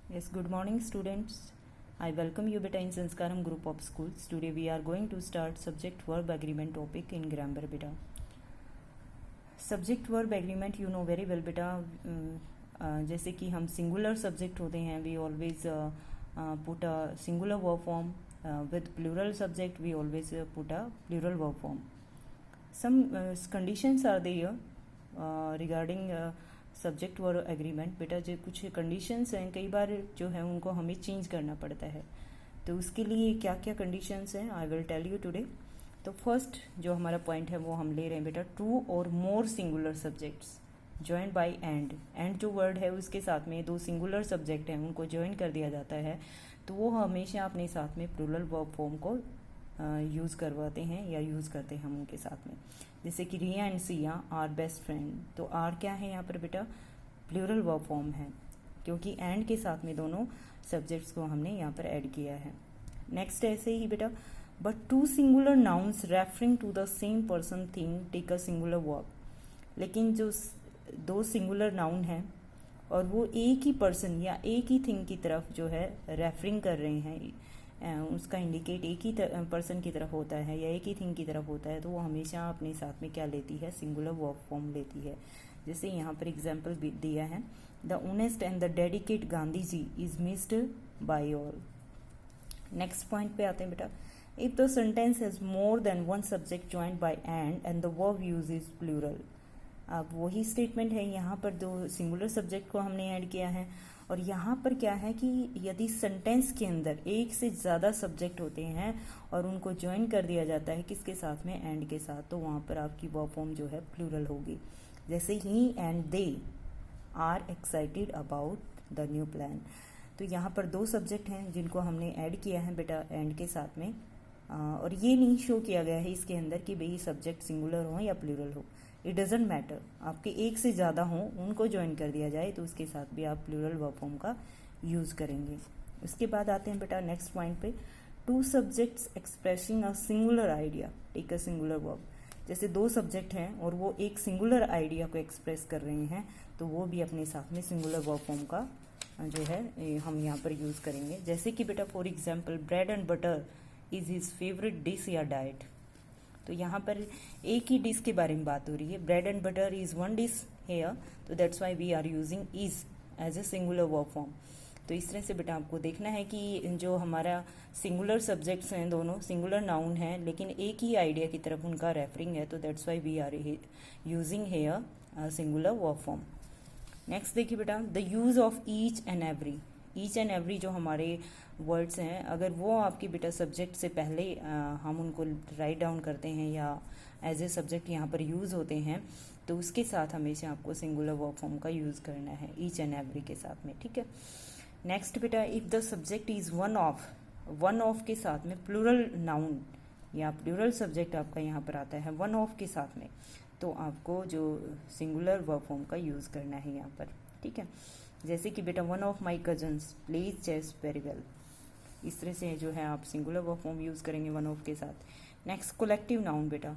Yes, good morning, students. I welcome you beta in Sanskaram group of schools. Today we are going to start subject verb agreement topic in grammar beta. Subject verb agreement you know very well beta. जैसे कि हम singular subject होते हैं, we always put a singular verb form. With plural subject we always put a plural verb form. Some conditions are there regarding subject verb agreement. बेटा जो कुछ conditions हैं कई बार जो है उनको हमें चेंज करना पड़ता है, तो उसके लिए क्या क्या कंडीशंस हैं I will tell you today. तो फर्स्ट जो हमारा पॉइंट है वो हम ले रहे हैं बेटा, टू और more singular subjects join by and जो वर्ड है उसके साथ में दो सिंगुलर सब्जेक्ट हैं उनको ज्वाइन कर दिया जाता है, तो वो हमेशा अपने साथ में प्लूरल वर्ब फॉर्म को यूज़ करवाते हैं या यूज़ करते हैं हम उनके साथ में. जैसे कि Riya and Siya are best friend, तो आर क्या है यहाँ पर बेटा, प्लूरल वर्ब फॉर्म है क्योंकि एंड के साथ में दोनों सब्जेक्ट्स को हमने यहाँ पर ऐड किया है. नेक्स्ट ऐसे ही बेटा, but two singular nouns referring to the same person thing take a singular verb. लेकिन जो दो सिंगुलर नाउन हैं और वो एक ही पर्सन या एक ही थिंग की तरफ जो है रेफरिंग कर रहे हैं, उसका इंडिकेट एक ही पर्सन की तरफ होता है या एक ही थिंग की तरफ होता है, तो वो हमेशा अपने साथ में क्या लेती है, सिंगुलर वर्ब फॉर्म लेती है. जैसे यहाँ पर एग्जाम्पल दिया है, the honest and the dedicate Gandhi ji is missed by all. Next point पे आते हैं बेटा, if the sentence has more than one subject joined by and the verb use is plural. अब वही स्टेटमेंट है, यहाँ पर दो सिंगुलर सब्जेक्ट को हमने ऐड किया है और यहाँ पर क्या है कि यदि सेंटेंस के अंदर एक से ज़्यादा सब्जेक्ट होते हैं और उनको ज्वाइन कर दिया जाता है किसके साथ में, एंड के साथ, तो वहाँ पर आपकी वर्ब फॉर्म जो है प्लूरल होगी. जैसे he and they are excited about the new plan, तो यहाँ पर दो सब्जेक्ट हैं जिनको हमने ऐड किया है बेटा एंड के साथ में, और ये नहीं शो किया गया है इसके अंदर कि भाई सब्जेक्ट सिंगुलर हो या प्लूरल हो. इट डजेंट मैटर, आपके एक से ज़्यादा हों उनको ज्वाइन कर दिया जाए तो उसके साथ भी आप प्लूरल वर्ब फॉर्म का यूज़ करेंगे. उसके बाद आते हैं बेटा नेक्स्ट पॉइंट पे, two subjects expressing a singular idea take a singular verb. जैसे दो सब्जेक्ट हैं और वो एक सिंगुलर आइडिया को एक्सप्रेस कर रहे हैं, तो वो भी अपने साथ में सिंगुलर वर्ब फॉर्म का जो है हम यहाँ पर यूज़ करेंगे. जैसे कि बेटा for example, bread and butter is his favourite dish या डाइट. तो यहाँ पर एक ही डिश के बारे में बात हो रही है, bread and butter is one dish here, तो that's why we are using is as a singular verb form. तो इस तरह से बेटा आपको देखना है कि जो हमारा सिंगुलर सब्जेक्ट्स हैं दोनों सिंगुलर नाउन हैं लेकिन एक ही आइडिया की तरफ उनका रेफरिंग है, तो that's why we are using here singular verb form. Next देखिए बेटा, the use of each and every जो हमारे वर्ड्स हैं, अगर वो आपकी बेटा सब्जेक्ट से पहले हम उनको राइट डाउन करते हैं या एज ए सब्जेक्ट यहाँ पर यूज़ होते हैं, तो उसके साथ हमेशा आपको सिंगुलर वर्ब फॉर्म का यूज़ करना है ईच एंड एवरी के साथ में, ठीक है. नेक्स्ट बेटा, if the subject is one of के साथ में प्लूरल नाउन या प्लूरल सब्जेक्ट आपका यहाँ पर आता है वन ऑफ के साथ में, तो आपको जो सिंगुलर वर्ब फॉर्म का यूज़ करना है यहाँ पर, ठीक है. जैसे कि बेटा one of my cousins plays chess very well, इस तरह से जो है आप सिंगुलर वर्ब फॉर्म यूज़ करेंगे वन ऑफ के साथ. नेक्स्ट कलेक्टिव नाउन बेटा,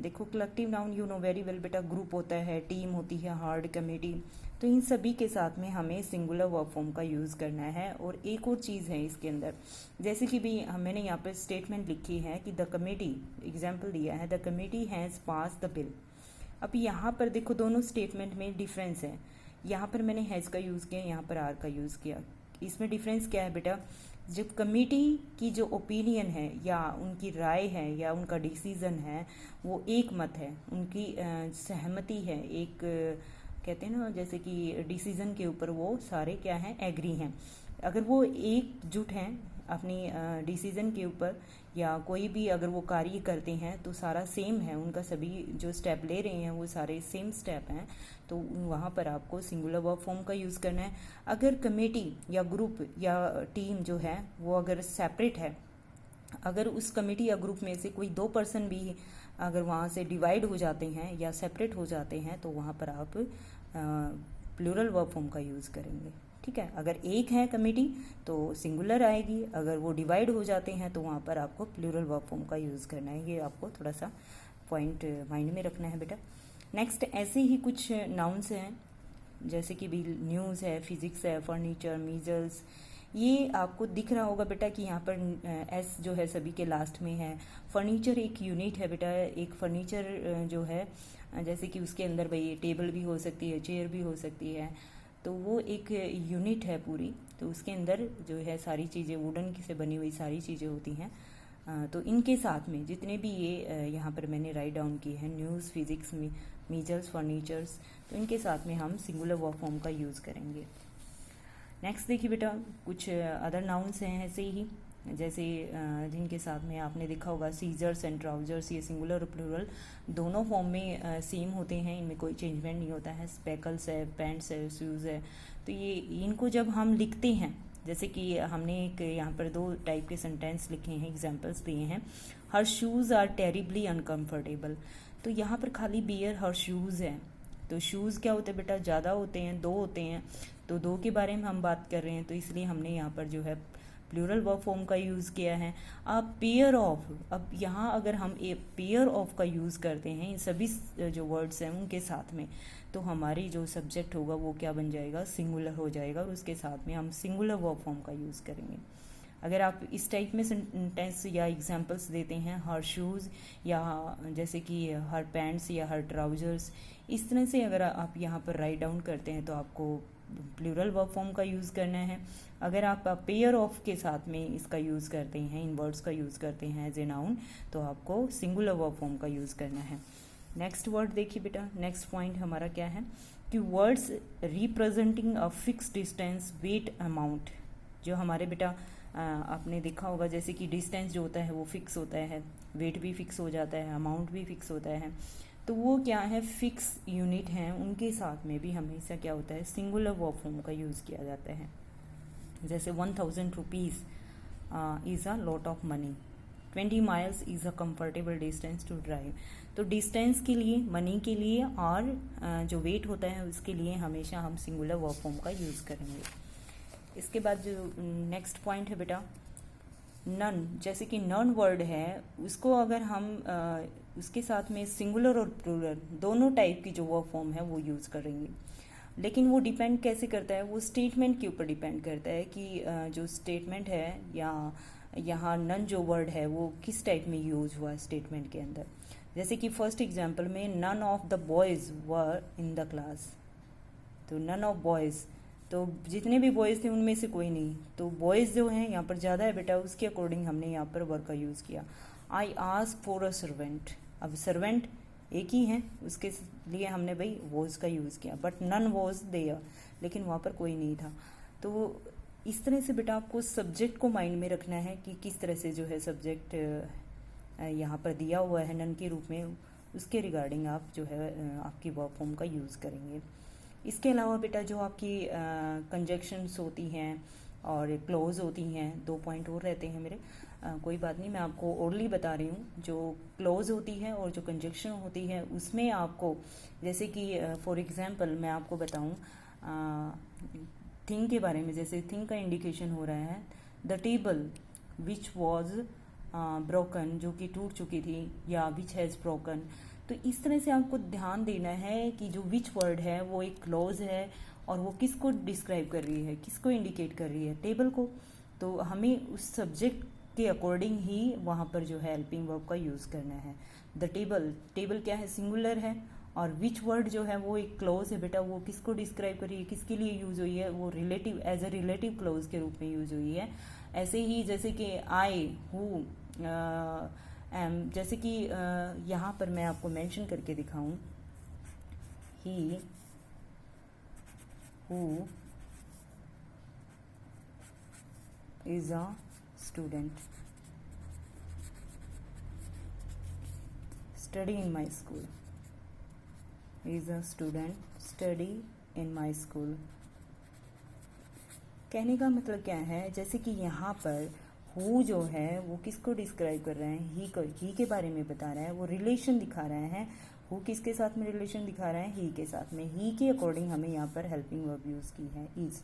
देखो collective noun you know very well बेटा, ग्रुप होता है, टीम होती है, हार्ड कमेटी, तो इन सभी के साथ में हमें सिंगुलर वर्ब फॉर्म का यूज़ करना है. और एक और चीज़ है इसके अंदर, जैसे कि भी मैंने यहाँ पर स्टेटमेंट लिखी है कि द कमेटी, एग्जाम्पल दिया है, the committee has pass the bill. अब यहाँ पर देखो दोनों स्टेटमेंट में डिफरेंस है, यहाँ पर मैंने हैज़ का यूज़ किया, यहाँ पर आर का यूज़ किया. इसमें डिफरेंस क्या है बेटा, जो कमेटी की जो ओपिनियन है या उनकी राय है या उनका डिसीज़न है वो एक मत है, उनकी सहमति है, एक कहते हैं ना जैसे कि डिसीज़न के ऊपर वो सारे क्या हैं, एग्री हैं. अगर वो एकजुट हैं अपनी डिसीज़न के ऊपर या कोई भी अगर वो कार्य करते हैं तो सारा सेम है, उनका सभी जो स्टेप ले रहे हैं वो सारे सेम स्टेप हैं, तो वहाँ पर आपको सिंगुलर वर्ब फॉर्म का यूज़ करना है. अगर कमेटी या ग्रुप या टीम जो है वो अगर सेपरेट है, अगर उस कमेटी या ग्रुप में से कोई दो पर्सन भी अगर वहाँ से डिवाइड हो जाते हैं या सेपरेट हो जाते हैं, तो वहाँ पर आप प्लूरल वर्ब फॉर्म का यूज़ करेंगे, ठीक है. अगर एक है कमेटी तो सिंगुलर आएगी, अगर वो डिवाइड हो जाते हैं तो वहाँ पर आपको प्लूरल वर्ब फॉर्म का यूज़ करना है. ये आपको थोड़ा सा पॉइंट माइंड में रखना है बेटा. नेक्स्ट ऐसे ही कुछ नाउन्स हैं जैसे कि भी न्यूज़ है, फिजिक्स है, फर्नीचर, मीजल्स, ये आपको दिख रहा होगा बेटा कि यहाँ पर एस जो है सभी के लास्ट में है। फर्नीचर एक यूनिट है बेटा, एक फर्नीचर जो है जैसे कि उसके अंदर भाई टेबल भी हो सकती है, चेयर भी हो सकती है, तो वो एक यूनिट है पूरी। तो उसके अंदर जो है सारी चीज़ें वुडन से बनी हुई सारी चीज़ें होती हैं। तो इनके साथ में जितने भी ये यहाँ पर मैंने राइट डाउन किए हैं, न्यूज़, फिजिक्स, मीजल्स, फर्नीचर्स, तो इनके साथ में हम सिंगुलर वर्ब फॉर्म का यूज़ करेंगे। नेक्स्ट देखिए बेटा, कुछ अदर नाउन्स हैं ऐसे ही, जैसे जिनके साथ में आपने देखा होगा सीजर्स एंड ट्राउजर्स, ये सिंगुलर और प्लूरल दोनों फॉर्म में सेम होते हैं, इनमें कोई चेंजमेंट नहीं होता है। स्पेकल्स है, पैंट्स है, शूज़ है, तो ये इनको जब हम लिखते हैं, जैसे कि हमने एक यहाँ पर 2 टाइप के सेंटेंस लिखे हैं, एग्जाम्पल्स दिए हैं। Her shoes are terribly uncomfortable, तो यहाँ पर खाली बियर हर शूज़ है। तो शूज़ क्या होते हैं बेटा, ज़्यादा होते हैं, 2 होते हैं, तो 2 के बारे में हम बात कर रहे हैं, तो इसलिए हमने यहाँ पर जो है प्लूरल वर्ब फॉर्म का यूज़ किया है। अब पेयर ऑफ, अब यहाँ अगर हम ए पेयर ऑफ का यूज़ करते हैं इन सभी जो वर्ड्स हैं उनके साथ में, तो हमारी जो सब्जेक्ट होगा वो क्या बन जाएगा, सिंगुलर हो जाएगा, और उसके साथ में हम सिंगुलर वर्ब फॉर्म का यूज़ करेंगे। अगर आप इस टाइप में सेंटेंस या एग्जांपल्स देते हैं, हर शूज़ या जैसे कि हर पैंट्स या हर ट्राउजर्स, इस तरह से अगर आप यहाँ पर राइट डाउन करते हैं तो आपको प्लूरल वर्ब फॉर्म का यूज़ करना है। अगर आप पेयर ऑफ के साथ में इसका यूज़ करते हैं, इन वर्ड्स का यूज़ करते हैं एज ए नाउन, तो आपको सिंगुलर वर्ब फॉर्म का यूज़ करना है। नेक्स्ट वर्ड देखिए बेटा, नेक्स्ट पॉइंट हमारा क्या है कि words representing a fix distance, weight, amount, जो हमारे बेटा आपने देखा होगा जैसे कि डिस्टेंस जो होता है वो फिक्स होता है, वेट भी फिक्स हो जाता है, अमाउंट भी फिक्स होता है, तो वो क्या है, फिक्स यूनिट हैं, उनके साथ में भी हमेशा क्या होता है, सिंगुलर वर्ब फॉर्म का यूज़ किया जाता है। जैसे 1000 rupees is a lot of money, 20 miles is a comfortable distance to drive. तो डिस्टेंस के लिए, मनी के लिए और जो वेट होता है उसके लिए हमेशा हम सिंगुलर वर्ब फॉर्म का यूज़ करेंगे। इसके बाद जो नेक्स्ट पॉइंट है बेटा, नन, जैसे कि नन वर्ड है, उसको अगर हम उसके साथ में सिंगुलर और प्लूरल दोनों टाइप की जो वर्ब फॉर्म है वो यूज़ करेंगे। लेकिन वो डिपेंड कैसे करता है, वो स्टेटमेंट के ऊपर डिपेंड करता है कि जो स्टेटमेंट है या यहाँ नन जो वर्ड है वो किस टाइप में यूज हुआ स्टेटमेंट के अंदर। जैसे कि फर्स्ट एग्जांपल में none of the boys were in the class, तो नन ऑफ बॉयज़, तो जितने भी बॉयज़ थे उनमें से कोई नहीं, तो बॉयज़ जो हैं यहाँ पर ज़्यादा है बेटा, उसके अकॉर्डिंग हमने यहाँ पर वर्ड का यूज़ किया। I ask for a servant, अब सर्वेंट एक ही हैं, उसके लिए हमने भाई वॉज का यूज़ किया, बट नन वॉज देयर, लेकिन वहाँ पर कोई नहीं था। तो इस तरह से बेटा आपको सब्जेक्ट को माइंड में रखना है कि किस तरह से जो है सब्जेक्ट यहाँ पर दिया हुआ है नन के रूप में, उसके रिगार्डिंग आप जो है आपकी वर्ब फॉर्म का यूज़ करेंगे। इसके अलावा बेटा जो आपकी कंजक्शंस होती हैं और क्लोज होती हैं, 2 पॉइंट और रहते हैं मेरे, कोई बात नहीं, मैं आपको ओरली बता रही हूँ। जो क्लोज होती है और जो कंजक्शन होती है उसमें आपको, जैसे कि फॉर एग्जांपल मैं आपको बताऊँ थिंग के बारे में, जैसे थिंग का इंडिकेशन हो रहा है, the table which was broken, जो कि टूट चुकी थी, या विच हैज़ ब्रोकन। तो इस तरह से आपको ध्यान देना है कि जो विच वर्ड है वो एक क्लोज है और वो किसको डिस्क्राइब कर रही है, किसको इंडिकेट कर रही है, टेबल को। तो हमें उस सब्जेक्ट के अकॉर्डिंग ही वहाँ पर जो है हेल्पिंग वर्ब का यूज़ करना है। द टेबल, टेबल क्या है, सिंगुलर है, और विच वर्ड जो है वो एक क्लोज है बेटा, वो किसको डिस्क्राइब कर रही है, किसके लिए यूज़ हुई है, वो relative, as a relative clause के रूप में यूज़ हुई है। ऐसे ही जैसे कि आई, हु, जैसे कि यहाँ पर मैं आपको मेंशन करके दिखाऊं, he, who is a student, study in my school, is a student, study in my school. कहने का मतलब क्या है, जैसे कि यहाँ पर हु जो है वो किसको डिस्क्राइब कर रहे हैं, ही को, ही के बारे में बता रहा है, वो रिलेशन दिखा रहे हैं। हु किसके साथ में रिलेशन दिखा रहा है, ही के साथ में, ही के अकॉर्डिंग हमें यहाँ पर हेल्पिंग वर्ब यूज़ की है, इज।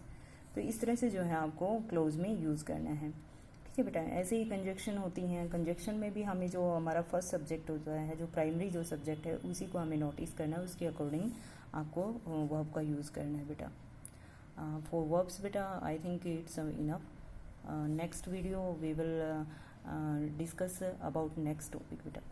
तो इस तरह से जो है आपको क्लोज में यूज़ करना है, ठीक है बेटा। ऐसे ही कंजक्शन होती हैं, कंजक्शन में भी हमें जो हमारा फर्स्ट सब्जेक्ट होता है, जो प्राइमरी जो सब्जेक्ट है, उसी को हमें नोटिस करना है, उसके अकॉर्डिंग आपको वर्ब का यूज़ करना है बेटा. For verbs beta, I think it's enough. Next video we will discuss about next topic beta.